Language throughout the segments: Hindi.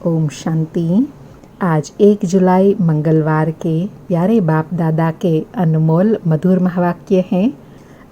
ओम शांति। आज 1 जुलाई मंगलवार के प्यारे बाप दादा के अनमोल मधुर महावाक्य हैं।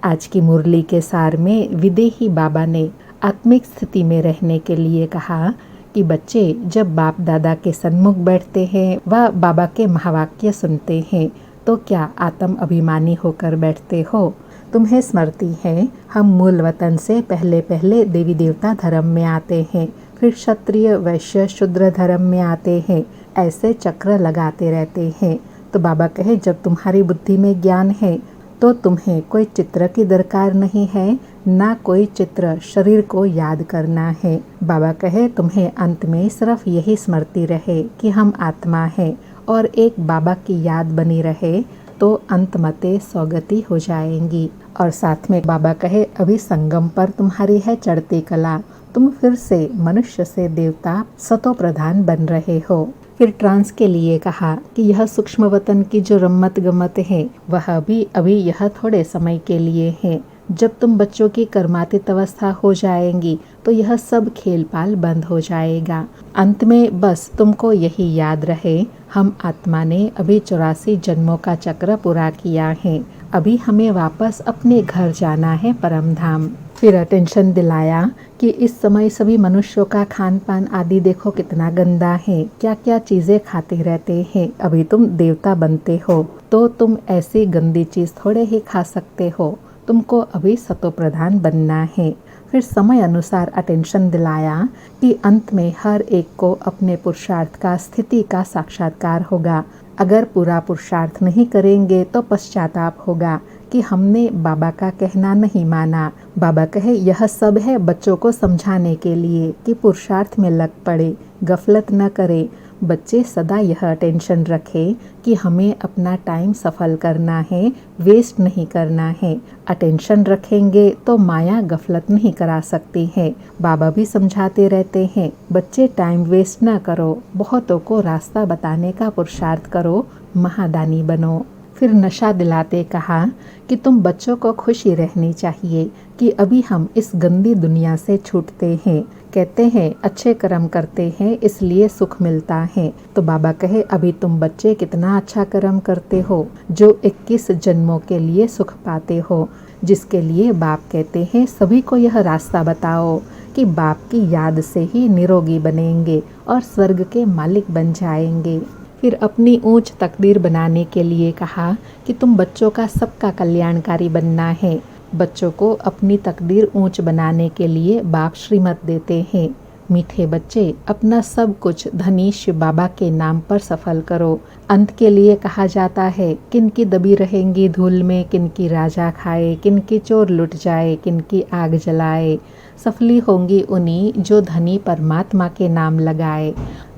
आज की मुरली के सार में विदेही बाबा ने आत्मिक स्थिति में रहने के लिए कहा कि बच्चे जब बाप दादा के सन्मुख बैठते हैं व बाबा के महावाक्य सुनते हैं तो क्या आत्म अभिमानी होकर बैठते हो। तुम्हें स्मृति है, हम मूल वतन से पहले देवी देवता धर्म में आते हैं, फिर क्षत्रिय वैश्य शूद्र धर्म में आते हैं, ऐसे चक्र लगाते रहते हैं। तो बाबा कहे जब तुम्हारी बुद्धि में ज्ञान है तो तुम्हें कोई चित्र की दरकार नहीं है, ना कोई चित्र शरीर को याद करना है। बाबा कहे तुम्हें अंत में सिर्फ यही स्मृति रहे कि हम आत्मा है और एक बाबा की याद बनी रहे तो अंत मते सौगति हो जाएंगी। और साथ में बाबा कहे अभी संगम पर तुम्हारी है चढ़ती कला, तुम फिर से मनुष्य से देवता सतो प्रधान बन रहे हो। फिर ट्रांस के लिए कहा कि यह सूक्ष्म वतन की जो रम्मत गम्मत है वह भी अभी यह थोड़े समय के लिए है। जब तुम बच्चों की कर्मातीत अवस्था हो जाएंगी तो यह सब खेल पाल बंद हो जाएगा। अंत में बस तुमको यही याद रहे, हम आत्मा ने अभी 84 जन्मों का चक्र पूरा किया है, अभी हमें वापस अपने घर जाना है परम धाम। फिर अटेंशन दिलाया कि इस समय सभी मनुष्यों का खान पान आदि देखो कितना गंदा है, क्या क्या चीजें खाते रहते हैं। अभी तुम देवता बनते हो तो तुम ऐसी गंदी चीज थोड़े ही खा सकते हो, तुमको अभी सतो प्रधान बनना है। फिर समय अनुसार अटेंशन दिलाया कि अंत में हर एक को अपने पुरुषार्थ का स्थिति का साक्षात्कार होगा। अगर पूरा पुरुषार्थ नहीं करेंगे तो पश्चाताप होगा कि हमने बाबा का कहना नहीं माना। बाबा कहे यह सब है बच्चों को समझाने के लिए कि पुरुषार्थ में लग पड़े, गफलत न करे। बच्चे सदा यह अटेंशन रखें कि हमें अपना टाइम सफल करना है, वेस्ट नहीं करना है। अटेंशन रखेंगे तो माया गफलत नहीं करा सकती है। बाबा भी समझाते रहते हैं बच्चे टाइम वेस्ट न करो, बहुतों को रास्ता बताने का पुरुषार्थ करो, महादानी बनो। फिर नशा दिलाते कहा कि तुम बच्चों को खुशी रहनी चाहिए कि अभी हम इस गंदी दुनिया से छूटते हैं। कहते हैं अच्छे कर्म करते हैं इसलिए सुख मिलता है। तो बाबा कहे अभी तुम बच्चे कितना अच्छा कर्म करते हो जो 21 जन्मों के लिए सुख पाते हो, जिसके लिए बाप कहते हैं सभी को यह रास्ता बताओ कि बाप की याद से ही निरोगी बनेंगे और स्वर्ग के मालिक बन जाएंगे। फिर अपनी ऊंच तकदीर बनाने के लिए कहा कि तुम बच्चों का सबका कल्याणकारी बनना है। बच्चों को अपनी तकदीर ऊंच बनाने के लिए बाप श्रीमत देते हैं। मीठे बच्चे अपना सब कुछ धनी शिव बाबा के नाम पर सफल करो। अंत के लिए कहा जाता है किनकी दबी रहेंगी धूल में, किनकी राजा खाए, किनकी चोर लुट जाए, किनकी आग जलाए। सफली होंगी उन्हीं जो धनी परमात्मा के नाम लगाए।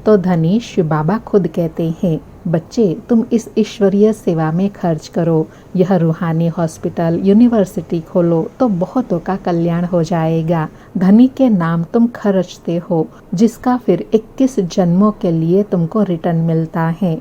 तो धनी शिव बाबा खुद कहते हैं बच्चे तुम इस ईश्वरीय सेवा में खर्च करो, यह रूहानी हॉस्पिटल यूनिवर्सिटी खोलो तो बहुतों का कल्याण हो जाएगा। धनी के नाम तुम खर्चते हो जिसका फिर 21 जन्मों के लिए तुमको रिटर्न मिलता है।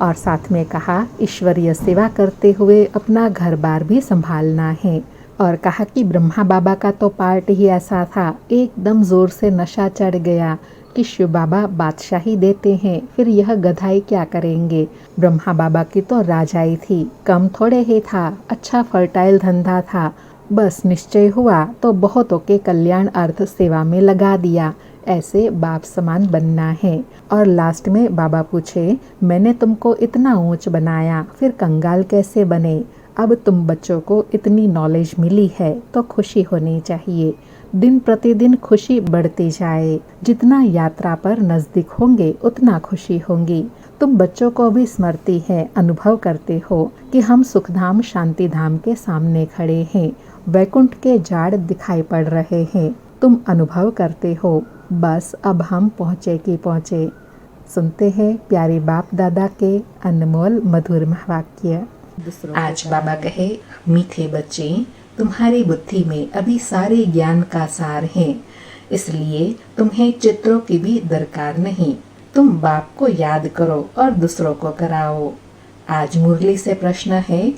और साथ में कहा ईश्वरीय सेवा करते हुए अपना घर बार भी संभालना है। और कहा कि ब्रह्मा बाबा का तो पार्ट ही ऐसा था, एकदम जोर से नशा चढ़ गया कि शिव बाबा बादशाही देते हैं, फिर यह गधाई क्या करेंगे। ब्रह्मा बाबा की तो राजाई थी, कम थोड़े ही था, अच्छा फर्टाइल धंधा था। बस निश्चय हुआ तो बहुतों के कल्याण अर्थ सेवा में लगा दिया। ऐसे बाप समान बनना है। और लास्ट में बाबा पूछे मैंने तुमको इतना ऊंच बनाया फिर कंगाल कैसे बने। अब तुम बच्चों को इतनी नॉलेज मिली है तो खुशी होनी चाहिए। दिन प्रतिदिन खुशी बढ़ती जाए, जितना यात्रा पर नजदीक होंगे उतना खुशी होंगी। तुम बच्चों को भी स्मृति है, अनुभव करते हो कि हम सुखधाम शांति धाम के सामने खड़े हैं, वैकुंठ के जाड़ दिखाई पड़ रहे हैं। तुम अनुभव करते हो बस अब हम पहुँचे कि पहुँचे। सुनते हैं प्यारे बाप दादा के अनमोल मधुर महावाक्य। आज बाबा कहे मीठे बच्चे तुम्हारी बुद्धि में अभी सारे ज्ञान का सार है, इसलिए तुम्हें चित्रों की भी दरकार नहीं। तुम बाप को याद करो और दूसरों को कराओ। आज मुरली से प्रश्न है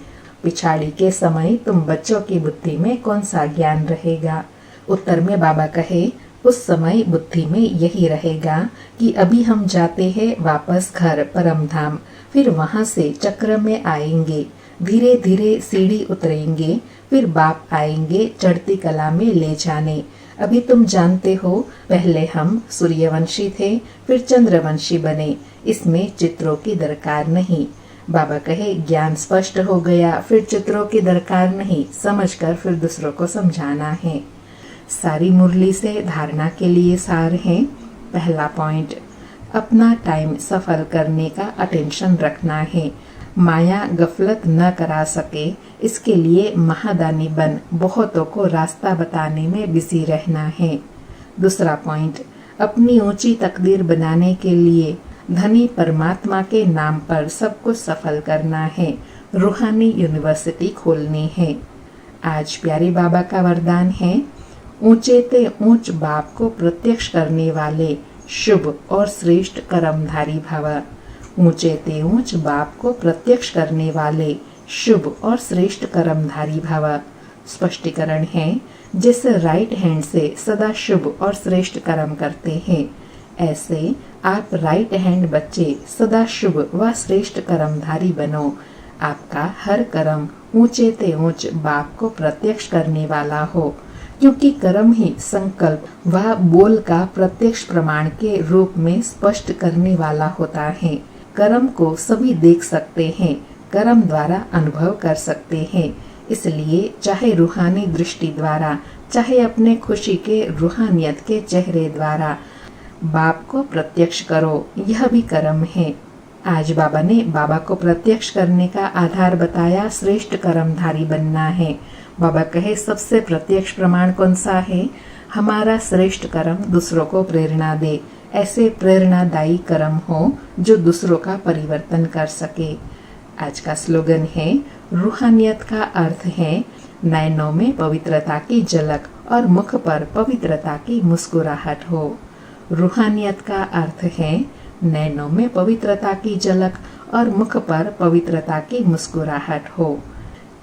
पिछाड़ी के समय तुम बच्चों की बुद्धि में कौन सा ज्ञान रहेगा। उत्तर में बाबा कहे उस समय बुद्धि में यही रहेगा कि अभी हम जाते हैं वापस घर परम धाम, फिर वहां से चक्र में आएंगे, धीरे धीरे सीढ़ी उतरेंगे, फिर बाप आएंगे चढ़ती कला में ले जाने। अभी तुम जानते हो, पहले हम सूर्यवंशी थे, फिर चंद्रवंशी बने, इसमें चित्रों की दरकार नहीं। बाबा कहे ज्ञान स्पष्ट हो गया, फिर चित्रों की दरकार नहीं, समझकर फिर दूसरों को समझाना है। सारी मुरली से धारणा के लिए सार है। पहला पॉइंट, अपना टाइम सफल करने का अटेंशन रखना है। माया गफलत न करा सके, इसके लिए महादानी बन बहुतों को रास्ता बताने में बिजी रहना है। दूसरा पॉइंट, अपनी ऊंची तकदीर बनाने के लिए धनी परमात्मा के नाम पर सब कुछ सफल करना है। रूहानी यूनिवर्सिटी खोलनी है। आज प्यारे बाबा का वरदान है, ऊंचे ते ऊंच बाप को प्रत्यक्ष करने वाले शुभ और श्रेष्ठ कर्मधारी भव। ऊंचे ते ऊंच बाप को प्रत्यक्ष करने वाले शुभ और श्रेष्ठ कर्मधारी भव। स्पष्टीकरण है, जिस राइट हैंड से सदा शुभ और श्रेष्ठ कर्म करते हैं, ऐसे आप राइट हैंड बच्चे सदा शुभ व श्रेष्ठ कर्मधारी बनो। आपका हर कर्म ऊंचे ते ऊंच बाप को प्रत्यक्ष करने वाला हो, क्योंकि कर्म ही संकल्प व बोल का प्रत्यक्ष प्रमाण के रूप में स्पष्ट करने वाला होता है। कर्म को सभी देख सकते हैं, कर्म द्वारा अनुभव कर सकते हैं। इसलिए चाहे रूहानी दृष्टि द्वारा, चाहे अपने खुशी के रूहानियत के चेहरे द्वारा बाप को प्रत्यक्ष करो, यह भी कर्म है। आज बाबा ने बाबा को प्रत्यक्ष करने का आधार बताया, श्रेष्ठ कर्मधारी बनना है। बाबा कहे सबसे प्रत्यक्ष प्रमाण कौन सा है? हमारा श्रेष्ठ कर्म दूसरों को प्रेरणा दे, ऐसे प्रेरणादायी कर्म हो जो दूसरों का परिवर्तन कर सके। आज का स्लोगन है, रूहानियत का अर्थ है नैनों में पवित्रता की झलक और मुख पर पवित्रता की मुस्कुराहट हो। रूहानियत का अर्थ है नैनों में पवित्रता की झलक और मुख पर पवित्रता की मुस्कुराहट हो।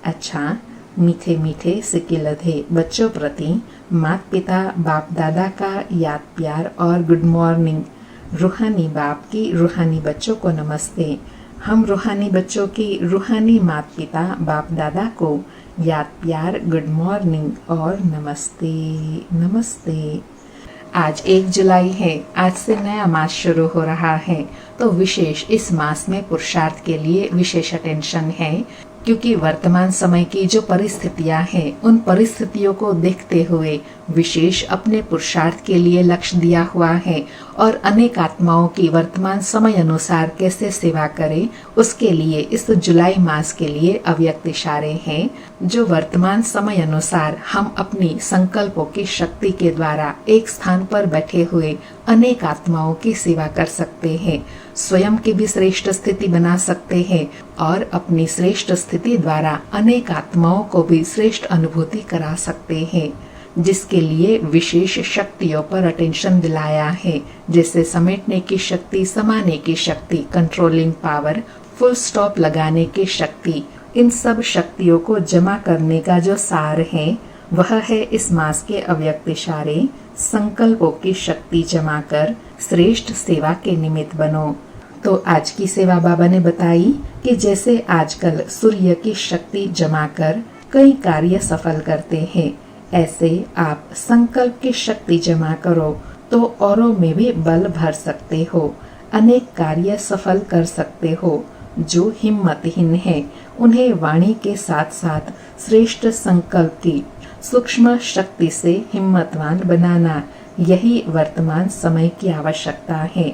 अच्छा, मीठे मीठे सिक्के लधे बच्चों प्रति माता पिता बाप दादा का याद प्यार और गुड मॉर्निंग। रूहानी बाप की रूहानी बच्चों को नमस्ते। हम रूहानी बच्चों की रूहानी माता पिता बाप दादा को याद प्यार, गुड मॉर्निंग और नमस्ते नमस्ते। आज 1 जुलाई है। आज से नया मास शुरू हो रहा है, तो विशेष इस मास में पुरुषार्थ के लिए विशेष अटेंशन है, क्योंकि वर्तमान समय की जो परिस्थितियां हैं, उन परिस्थितियों को देखते हुए विशेष अपने पुरुषार्थ के लिए लक्ष्य दिया हुआ है और अनेक आत्माओं की वर्तमान समय अनुसार कैसे सेवा करें, उसके लिए इस जुलाई मास के लिए अव्यक्त इशारे हैं, जो वर्तमान समय अनुसार हम अपनी संकल्पों की शक्ति के द्वारा एक स्थान पर बैठे हुए अनेक आत्माओं की सेवा कर सकते हैं, स्वयं की भी श्रेष्ठ स्थिति बना सकते हैं और अपनी श्रेष्ठ स्थिति द्वारा अनेक आत्माओं को भी श्रेष्ठ अनुभूति करा सकते हैं, जिसके लिए विशेष शक्तियों पर अटेंशन दिलाया है, जैसे समेटने की शक्ति, समाने की शक्ति, कंट्रोलिंग पावर, फुल स्टॉप लगाने की शक्ति। इन सब शक्तियों को जमा करने का जो सार है, वह है इस मास के अव्यक्त इशारे। संकल्पों की शक्ति जमा कर श्रेष्ठ सेवा के निमित्त बनो। तो आज की सेवा बाबा ने बताई कि जैसे आजकल सूर्य की शक्ति जमा कर कई कार्य सफल करते हैं, ऐसे आप संकल्प की शक्ति जमा करो तो औरों में भी बल भर सकते हो, अनेक कार्य सफल कर सकते हो। जो हिम्मतहीन है, उन्हें वाणी के साथ साथ श्रेष्ठ संकल्प की सूक्ष्म शक्ति से हिम्मतवान बनाना, यही वर्तमान समय की आवश्यकता है।